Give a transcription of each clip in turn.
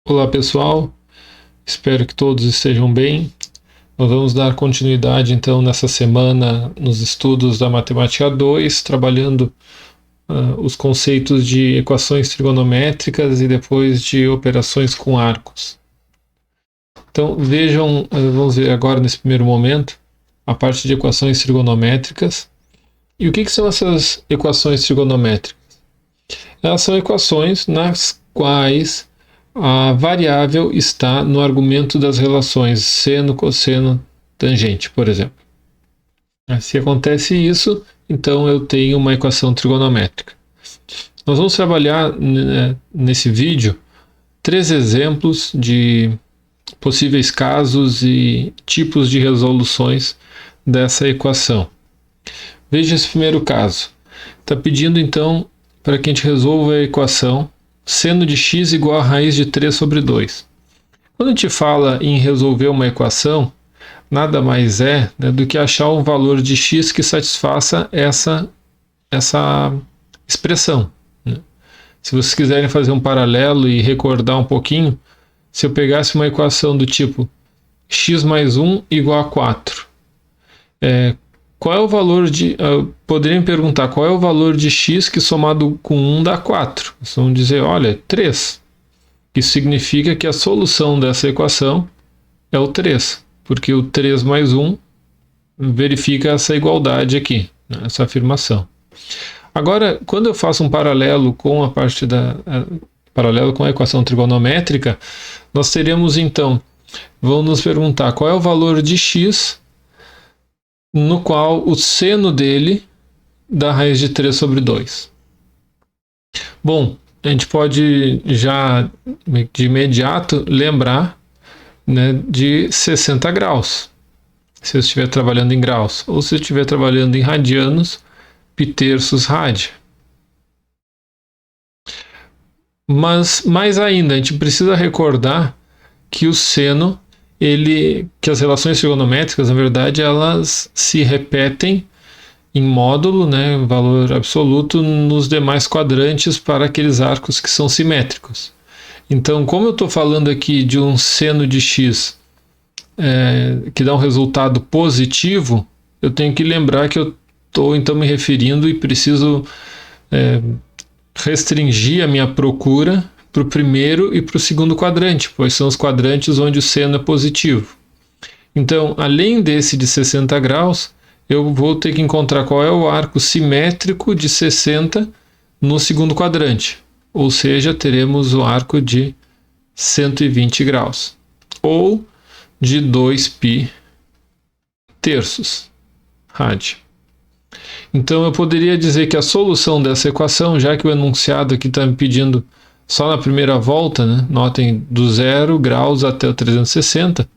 Olá pessoal, espero que todos estejam bem. Nós vamos dar continuidade então nessa semana nos estudos da Matemática 2, trabalhando os conceitos de equações trigonométricas e depois de operações com arcos. Então vejam, vamos ver agora nesse primeiro momento a parte de equações trigonométricas. E o que são essas equações trigonométricas? Elas são equações nas quais a variável está no argumento das relações seno, cosseno, tangente, por exemplo. Se acontece isso, então eu tenho uma equação trigonométrica. Nós vamos trabalhar nesse vídeo 3 exemplos de possíveis casos e tipos de resoluções dessa equação. Veja esse primeiro caso. Está pedindo então para que a gente resolva a equação seno de x igual a raiz de 3 sobre 2. Quando a gente fala em resolver uma equação, nada mais é do que achar um valor de x que satisfaça essa expressão. Se vocês quiserem fazer um paralelo e recordar um pouquinho, se eu pegasse uma equação do tipo x mais 1 igual a 4, qual é o valor de... Poderiam me perguntar qual é o valor de x que somado com 1 dá 4. Vocês vão dizer, olha, 3. Isso significa que a solução dessa equação é o 3, porque o 3 mais 1 verifica essa igualdade aqui, essa afirmação. Agora, quando eu faço um paralelo com a parte paralelo com a equação trigonométrica, nós teremos então, vão nos perguntar qual é o valor de x no qual o seno dele dá raiz de 3 sobre 2. Bom, a gente pode já de imediato lembrar de 60 graus, se eu estiver trabalhando em graus, ou se eu estiver trabalhando em radianos, pi terços rad. Mas mais ainda, a gente precisa recordar que o seno, que as relações trigonométricas, na verdade, elas se repetem em módulo, valor absoluto, nos demais quadrantes para aqueles arcos que são simétricos. Então, como eu estou falando aqui de um seno de x que dá um resultado positivo, eu tenho que lembrar que eu estou então me referindo e preciso restringir a minha procura para o primeiro e para o segundo quadrante, pois são os quadrantes onde o seno é positivo. Então, além desse de 60 graus, eu vou ter que encontrar qual é o arco simétrico de 60 no segundo quadrante, ou seja, teremos o arco de 120 graus, ou de 2π terços rad. Então, eu poderia dizer que a solução dessa equação, já que o enunciado aqui está me pedindo só na primeira volta, notem, do 0 graus até o 360,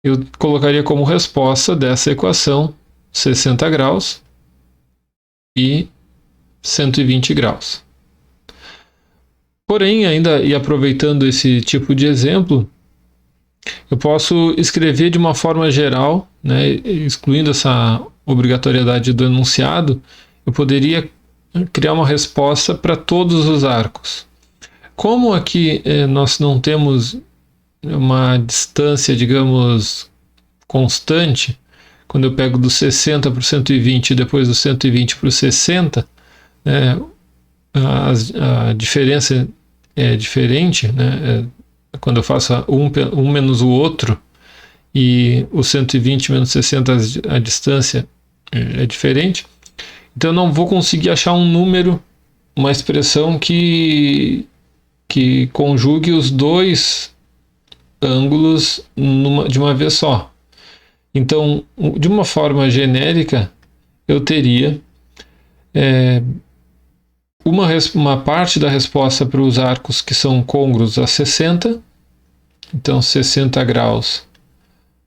eu colocaria como resposta dessa equação 60 graus e 120 graus. Porém, ainda e aproveitando esse tipo de exemplo, eu posso escrever de uma forma geral, excluindo essa obrigatoriedade do enunciado, eu poderia criar uma resposta para todos os arcos. Como aqui nós não temos uma distância, digamos, constante, quando eu pego do 60 para o 120 e depois do 120 para o 60, a diferença é diferente, quando eu faço um menos o outro e o 120 menos 60 a distância é diferente. Então eu não vou conseguir achar um número, uma expressão que conjugue os dois ângulos de uma vez só. Então, de uma forma genérica, eu teria uma parte da resposta para os arcos que são côngruos a 60, então 60 graus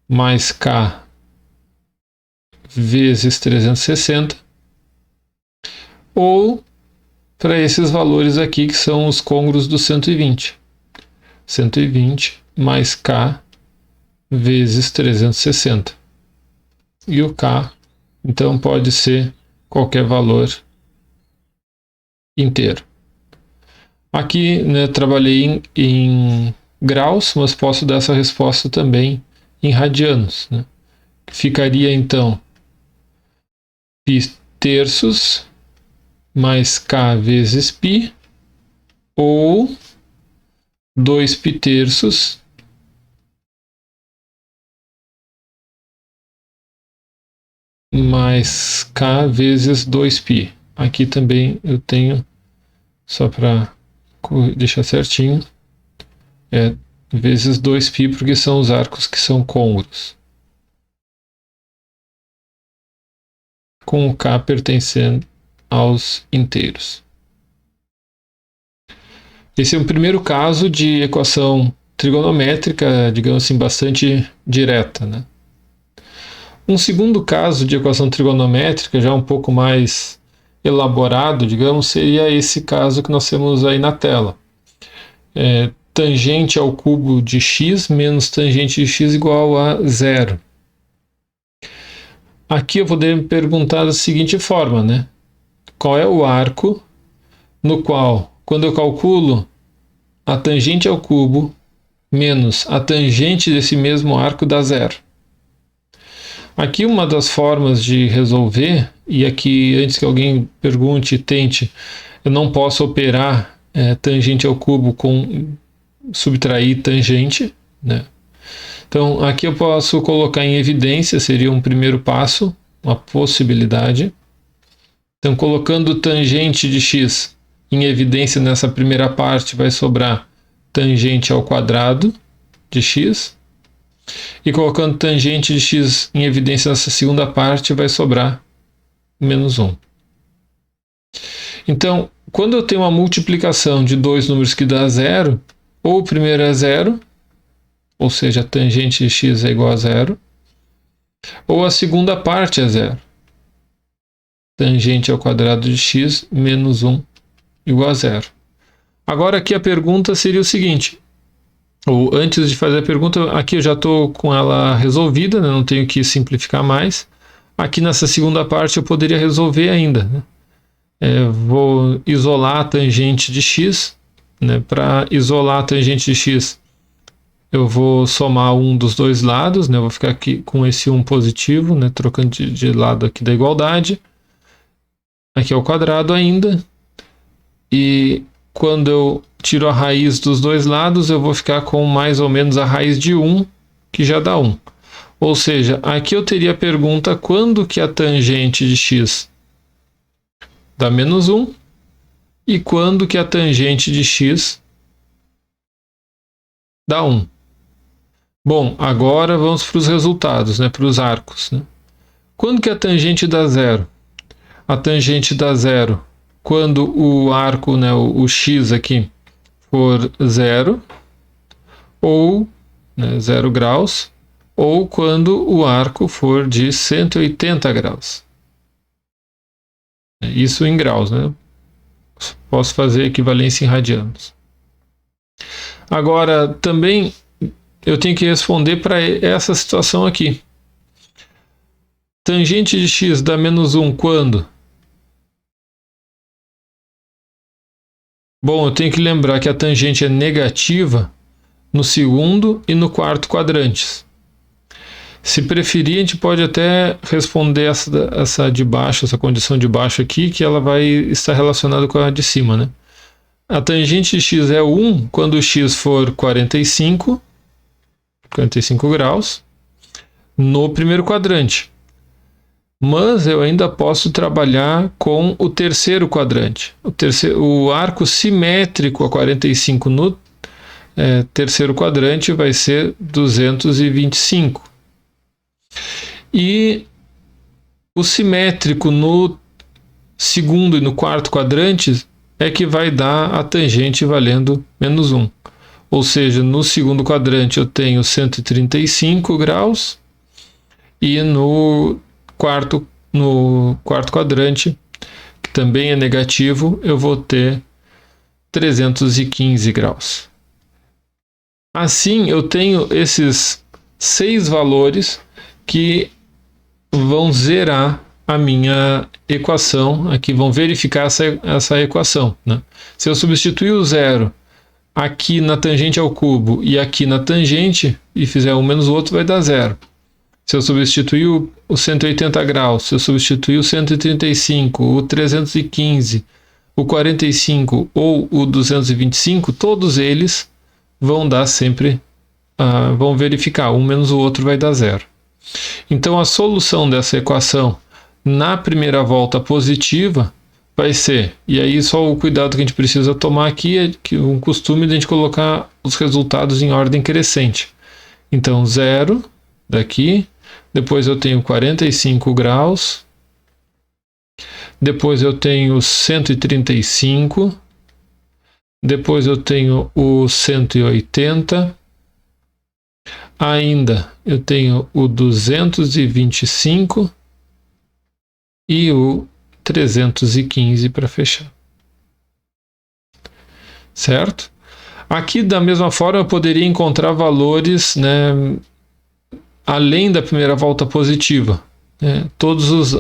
mais K vezes 360, ou para esses valores aqui que são os côngruos do 120. 120 mais K vezes 360. E o K, então, pode ser qualquer valor inteiro. Aqui, né, trabalhei em graus, mas posso dar essa resposta também em radianos, né? Ficaria então π terços mais k vezes π, ou 2π terços mais k vezes 2π. Aqui também eu tenho, só para deixar certinho, vezes 2π, porque são os arcos que são côncavos, com o k pertencendo aos inteiros. Esse é o primeiro caso de equação trigonométrica, digamos assim, bastante direta, né? Um segundo caso de equação trigonométrica, já um pouco mais elaborado, digamos, seria esse caso que nós temos aí na tela. Tangente ao cubo de x menos tangente de x igual a 0. Aqui eu poderia me perguntar da seguinte forma, né? Qual é o arco no qual, quando eu calculo a tangente ao cubo menos a tangente desse mesmo arco, dá 0? Aqui uma das formas de resolver, e aqui antes que alguém pergunte, tente, eu não posso operar tangente ao cubo com subtrair tangente, né? Então aqui eu posso colocar em evidência, seria um primeiro passo, uma possibilidade. Então colocando tangente de x em evidência nessa primeira parte, vai sobrar tangente ao quadrado de x. E colocando tangente de x em evidência nessa segunda parte, vai sobrar menos 1. Então, quando eu tenho uma multiplicação de dois números que dá 0, ou o primeiro é 0, ou seja, a tangente de x é igual a 0, ou a segunda parte é 0. Tangente ao quadrado de x menos 1 igual a 0. Agora aqui a pergunta seria o seguinte, ou antes de fazer a pergunta, aqui eu já estou com ela resolvida, né? Não tenho que simplificar mais. Aqui nessa segunda parte eu poderia resolver ainda, né? Vou isolar a tangente de x, né? Para isolar a tangente de x, eu vou somar um dos dois lados, né? Eu vou ficar aqui com esse 1 positivo, né? Trocando de lado aqui da igualdade. Aqui é o quadrado ainda. E quando eu tiro a raiz dos dois lados, eu vou ficar com mais ou menos a raiz de 1, que já dá 1. Ou seja, aqui eu teria a pergunta quando que a tangente de x dá menos 1 e quando que a tangente de x dá 1. Bom, agora vamos para os resultados, né, para os arcos, né? Quando que a tangente dá 0? A tangente dá 0 quando o arco, né, o x aqui, for 0, ou 0 graus, ou quando o arco for de 180 graus. Isso em graus, né? Posso fazer equivalência em radianos. Agora, também eu tenho que responder para essa situação aqui. Tangente de x dá menos 1 quando? Bom, eu tenho que lembrar que a tangente é negativa no segundo e no quarto quadrantes. Se preferir, a gente pode até responder essa de baixo, essa condição de baixo aqui, que ela vai estar relacionada com a de cima, né? A tangente de x é 1 quando o x for 45 graus no primeiro quadrante. Mas eu ainda posso trabalhar com o terceiro quadrante. O arco simétrico a 45 no terceiro quadrante vai ser 225. E o simétrico no segundo e no quarto quadrante é que vai dar a tangente valendo menos 1. Ou seja, no segundo quadrante eu tenho 135 graus e no quarto quadrante, que também é negativo, eu vou ter 315 graus. Assim, eu tenho esses 6 valores que vão zerar a minha equação. Aqui vão verificar essa equação, né? Se eu substituir o zero aqui na tangente ao cubo e aqui na tangente e fizer um menos o outro, vai dar zero. Se eu substituir o 180 graus, se eu substituir o 135, o 315, o 45 ou o 225, todos eles vão dar sempre, vão verificar, um menos o outro vai dar zero. Então a solução dessa equação na primeira volta positiva vai ser, e aí só o cuidado que a gente precisa tomar aqui é que um costume de a gente colocar os resultados em ordem crescente. Então 0 daqui, depois eu tenho 45 graus, depois eu tenho 135, depois eu tenho o 180, ainda eu tenho o 225 e o 315 para fechar. Certo? Aqui, da mesma forma, eu poderia encontrar valores, né, além da primeira volta positiva.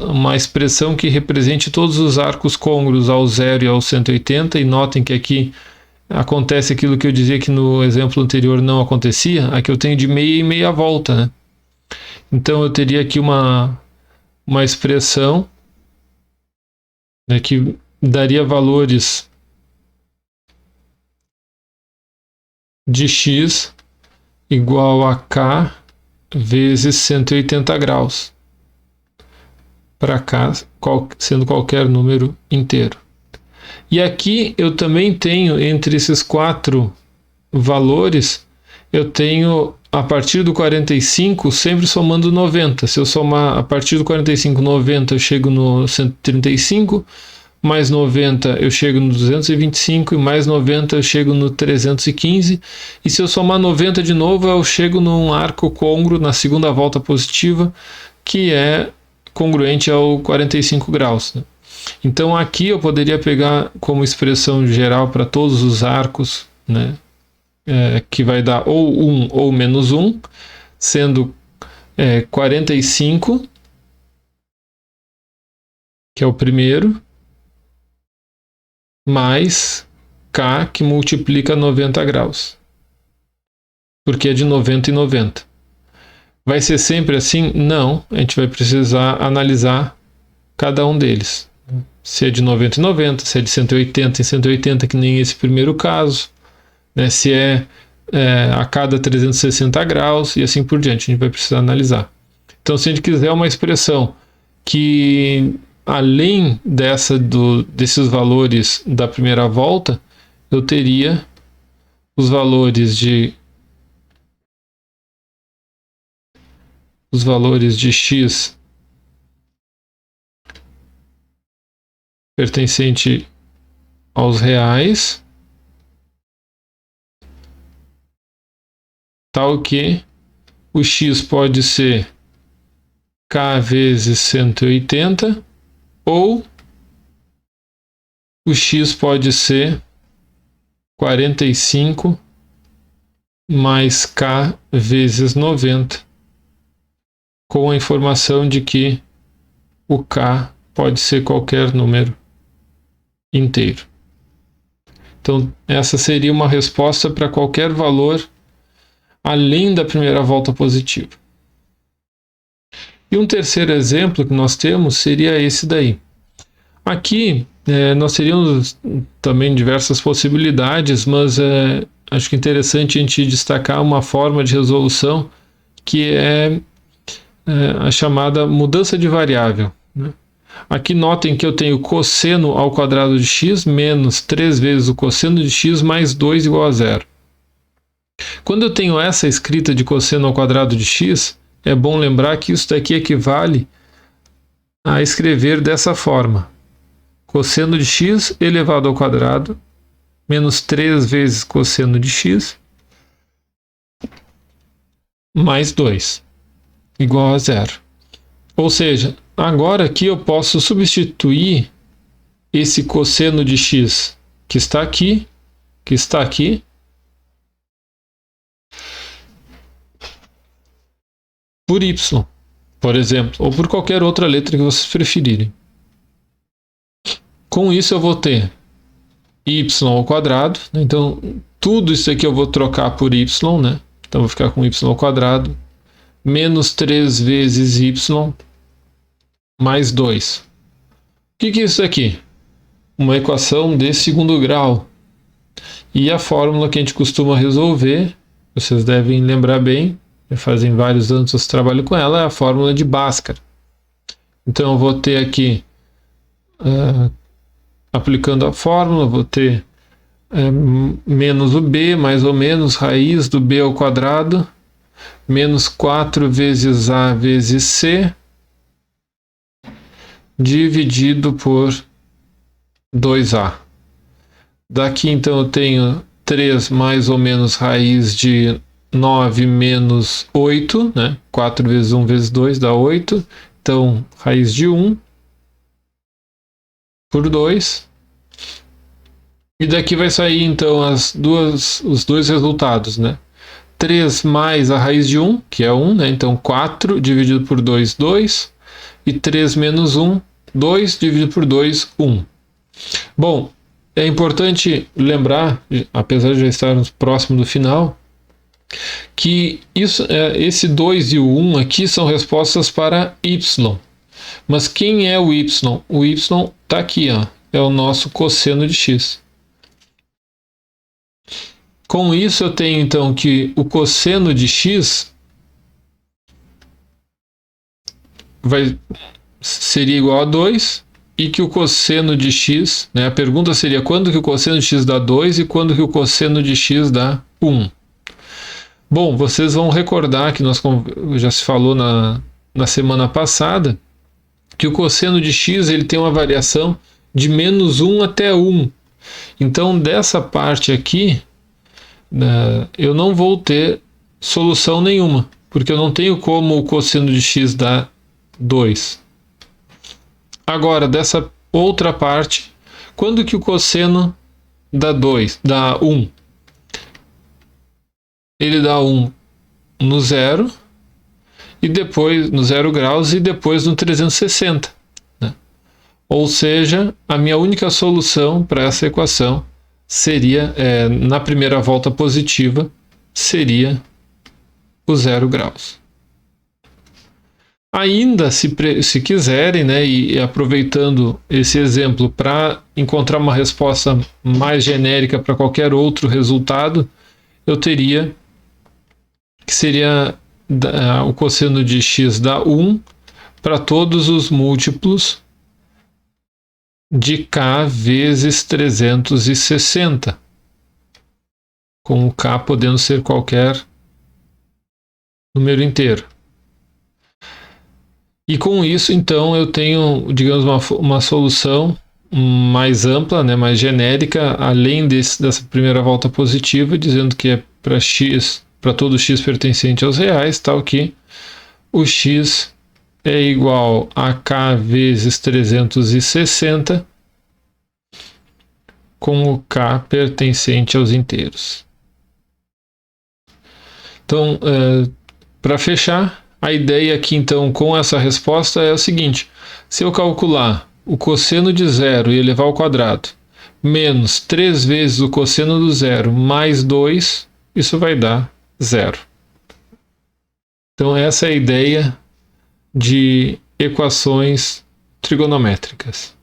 Uma expressão que represente todos os arcos côngruos ao 0 e ao 180, e notem que aqui acontece aquilo que eu dizia que no exemplo anterior não acontecia. Aqui eu tenho de meia e meia volta, né? Então eu teria aqui uma expressão, né, que daria valores de x igual a k vezes 180 graus, para k sendo qualquer número inteiro. E aqui eu também tenho, entre esses quatro valores, eu tenho a partir do 45 sempre somando 90. Se eu somar a partir do 45, 90, eu chego no 135, mais 90 eu chego no 225, e mais 90 eu chego no 315, e se eu somar 90 de novo, eu chego num arco côngruo na segunda volta positiva, que é congruente ao 45 graus, né? Então aqui eu poderia pegar como expressão geral para todos os arcos, né, que vai dar ou 1 ou menos 1, sendo 45, que é o primeiro, mais k, que multiplica 90 graus, porque é de 90 em 90. Vai ser sempre assim? Não, a gente vai precisar analisar cada um deles. Se é de 90 em 90, se é de 180 em 180, que nem esse primeiro caso, né? Se é a cada 360 graus e assim por diante, a gente vai precisar analisar. Então, se a gente quiser uma expressão que, além desses valores da primeira volta, eu teria os valores de x pertencente aos reais, tal que o x pode ser k vezes 180, ou o x pode ser 45 mais k vezes 90, com a informação de que o k pode ser qualquer número inteiro. Então, essa seria uma resposta para qualquer valor além da primeira volta positiva. E um terceiro exemplo que nós temos seria esse daí. Aqui nós teríamos também diversas possibilidades, mas acho que é interessante a gente destacar uma forma de resolução que é a chamada mudança de variável, né? Aqui notem que eu tenho cosseno ao quadrado de x menos 3 vezes o cosseno de x mais 2 igual a 0. Quando eu tenho essa escrita de cosseno ao quadrado de x, é bom lembrar que isso daqui equivale a escrever dessa forma: cosseno de x elevado ao quadrado menos 3 vezes cosseno de x mais 2 igual a 0. Ou seja, agora aqui eu posso substituir esse cosseno de x que está aqui, por y. por exemplo, ou por qualquer outra letra que vocês preferirem. Com isso eu vou ter y ao quadrado, né? Então tudo isso aqui eu vou trocar por y, né? Então vou ficar com y ao quadrado, menos 3 vezes y, mais 2. O que é isso aqui? Uma equação de segundo grau. E a fórmula que a gente costuma resolver, vocês devem lembrar bem, já fazem vários anos que eu trabalho com ela, é a fórmula de Bhaskara. Então eu vou ter aqui, aplicando a fórmula, vou ter menos o b, mais ou menos, raiz do b ao quadrado, menos 4 vezes a vezes c, dividido por 2a. Daqui então eu tenho 3 mais ou menos raiz de 9 menos 8, né? 4 vezes 1 vezes 2 dá 8. Então, raiz de 1 por 2. E daqui vai sair então os dois resultados, né? 3 mais a raiz de 1, que é 1, né? Então 4 dividido por 2, 2. E 3 menos 1, 2 dividido por 2, 1. Bom, é importante lembrar, apesar de já estarmos próximo do final, que esse 2 e o 1 aqui são respostas para y. Mas quem é o y? O y está aqui, ó, é o nosso cosseno de x. Com isso eu tenho então que o cosseno de x seria igual a 2 e que o cosseno de x, né, a pergunta seria quando que o cosseno de x dá 2 e quando que o cosseno de x dá 1. Bom, vocês vão recordar que já se falou na semana passada que o cosseno de x ele tem uma variação de menos 1 até 1. Então, dessa parte aqui, eu não vou ter solução nenhuma, porque eu não tenho como o cosseno de x dar 2. Agora, dessa outra parte, quando que o cosseno dá 1? Ele dá 1 no 0, e depois no 0 graus, e depois no 360. Né? Ou seja, a minha única solução para essa equação seria, na primeira volta positiva, seria o 0 graus. Ainda, se quiserem, né, e aproveitando esse exemplo para encontrar uma resposta mais genérica para qualquer outro resultado, eu teria que seria o cosseno de x dá 1 para todos os múltiplos de k vezes 360, com o k podendo ser qualquer número inteiro. E com isso, então, eu tenho, digamos, uma solução mais ampla, né, mais genérica, além dessa primeira volta positiva, dizendo que é para x, para todo x pertencente aos reais, tal que o x é igual a k vezes 360, com o k pertencente aos inteiros. Então, para fechar, a ideia aqui então com essa resposta é o seguinte: se eu calcular o cosseno de 0 e elevar ao quadrado menos 3 vezes o cosseno do 0 mais 2, isso vai dar 0. Então essa é a ideia de equações trigonométricas.